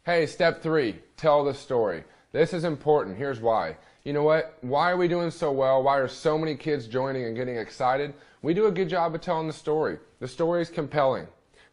Hey, step 3, tell the story. This is important. Here's why. You know what? Why are we doing so well? Why are so many kids joining and getting excited? We do a good job of telling the story. The story is compelling.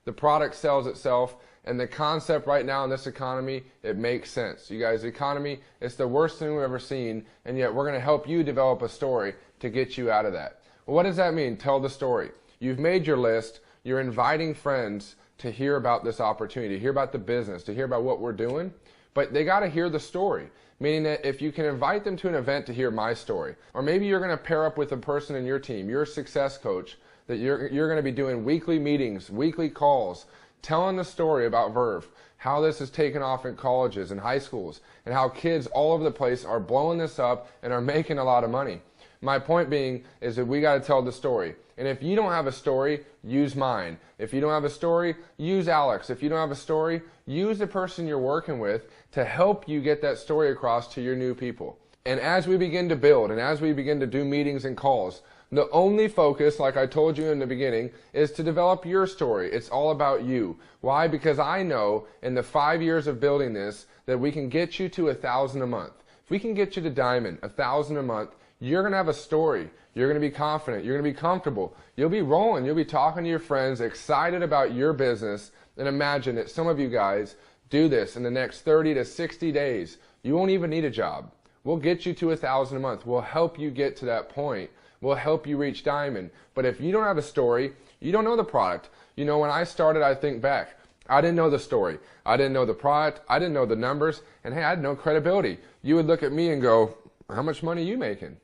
The product sells itself, and the concept right now in this economy, it makes sense. You guys, the economy, it's the worst thing we've ever seen, and yet we're going to help you develop a story to get you out of that. Well, what does that mean? Tell the story. You've made your list. You're inviting friends to hear about this opportunity, to hear about the business, to hear about what we're doing, but they got to hear the story. Meaning that if you can invite them to an event to hear my story, or maybe you're going to pair up with a person in your team, your success coach, that you're going to be doing weekly meetings, weekly calls, telling the story about Verve, how this has taken off in colleges and high schools, and how kids all over the place are blowing this up and are making a lot of money. My point being is that we got to tell the story. And if you don't have a story, use mine. If you don't have a story, use Alex. If you don't have a story, use the person you're working with to help you get that story across to your new people. And as we begin to build and as we begin to do meetings and calls, the only focus, like I told you in the beginning, is to develop your story. It's all about you. Why? Because I know in the 5 years of building this that we can get you to 1,000 a month. If we can get you to diamond, 1,000 a month, you're going to have a story. You're going to be confident. You're going to be comfortable. You'll be rolling. You'll be talking to your friends, excited about your business. And imagine that some of you guys do this in the next 30 to 60 days. You won't even need a job. We'll get you to 1,000 a month. We'll help you get to that point. We'll help you reach diamond. But if you don't have a story, you don't know the product. You know, when I started, I think back. I didn't know the story. I didn't know the product. I didn't know the numbers. And hey, I had no credibility. You would look at me and go, how much money are you making?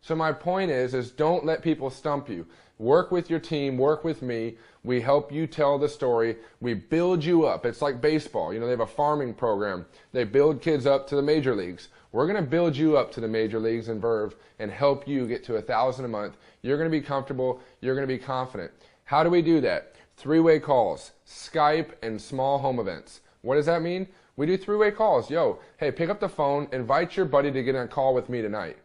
So my point is don't let people stump you. Work with your team, work with me. We help you tell the story. We build you up. It's like baseball. You know, they have a farming program. They build kids up to the major leagues. We're going to build you up to the major leagues in Verve and help you get to 1,000 a month. You're going to be comfortable. You're going to be confident. How do we do that? 3-way calls, Skype, and small home events. What does that mean? We do 3-way calls. Yo, hey, pick up the phone, invite your buddy to get on a call with me tonight.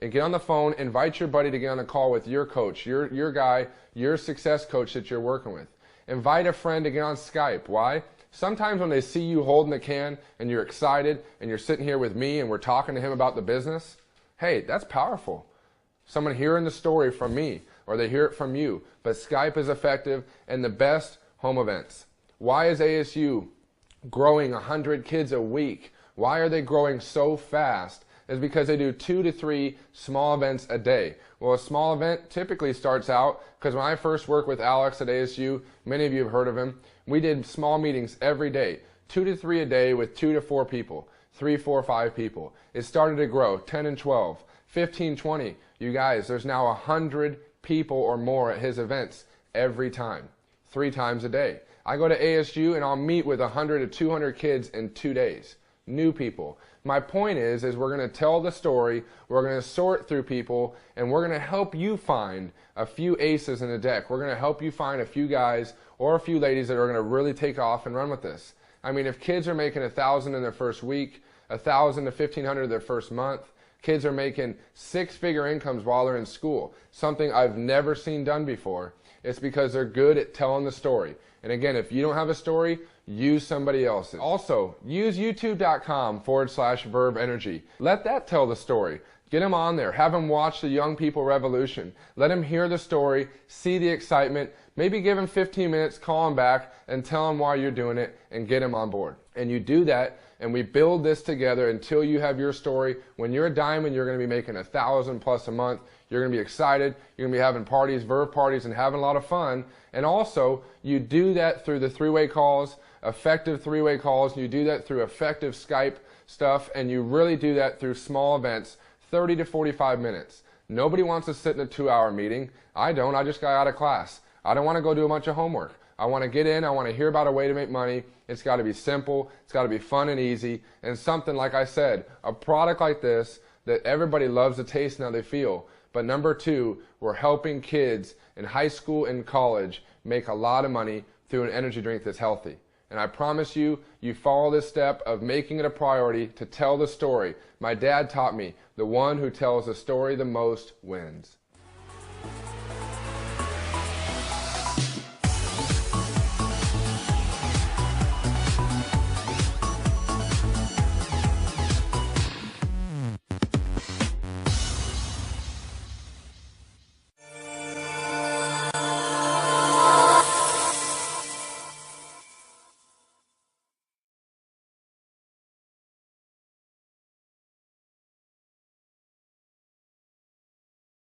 And get on the phone, invite your buddy to get on a call with your coach, your guy, your success coach that you're working with. Invite a friend to get on Skype. Why? Sometimes when they see you holding the can and you're excited and you're sitting here with me and we're talking to him about the business, hey, that's powerful. Someone hearing the story from me or they hear it from you. But Skype is effective and the best home events. Why is ASU growing 100 kids a week? Why are they growing so fast? Is because they do 2 to 3 small events a day. Well, a small event typically starts out, because when I first worked with Alex at ASU, many of you have heard of him, we did small meetings every day, 2 to 3 a day with 2 to 4 people, 3, 4, 5 people. It started to grow, 10 and 12, 15, 20. You guys, there's now 100 people or more at his events every time, 3 times a day. I go to ASU and I'll meet with 100 to 200 kids in 2 days. New people. My point is we're going to tell the story, we're going to sort through people, and we're going to help you find a few aces in the deck. We're going to help you find a few guys or a few ladies that are going to really take off and run with this. I mean, if kids are making 1,000 in their first week, 1,000 to 1,500 their first month, kids are making 6-figure incomes while they're in school, something I've never seen done before. It's because they're good at telling the story. And again, if you don't have a story, use somebody else's. Also, use youtube.com/Verve Energy. Let that tell the story. Get them on there. Have them watch the Young People Revolution. Let them hear the story, see the excitement. Maybe give them 15 minutes, call them back, and tell them why you're doing it, and get them on board. And you do that, and we build this together until you have your story. When you're a diamond, you're going to be making 1,000 plus a month. You're going to be excited. You're going to be having parties, Verve parties, and having a lot of fun. And also, you do that through the 3-way calls, effective 3-way calls. You do that through effective Skype stuff, and you really do that through small events, 30 to 45 minutes. Nobody wants to sit in a 2-hour meeting. I don't. I just got out of class. I don't want to go do a bunch of homework. I want to get in. I want to hear about a way to make money. It's got to be simple. It's got to be fun and easy. And something, like I said, a product like this that everybody loves the taste and how they feel. But number 2, we're helping kids in high school and college make a lot of money through an energy drink that's healthy. And I promise you, you follow this step of making it a priority to tell the story. My dad taught me, the one who tells the story the most wins.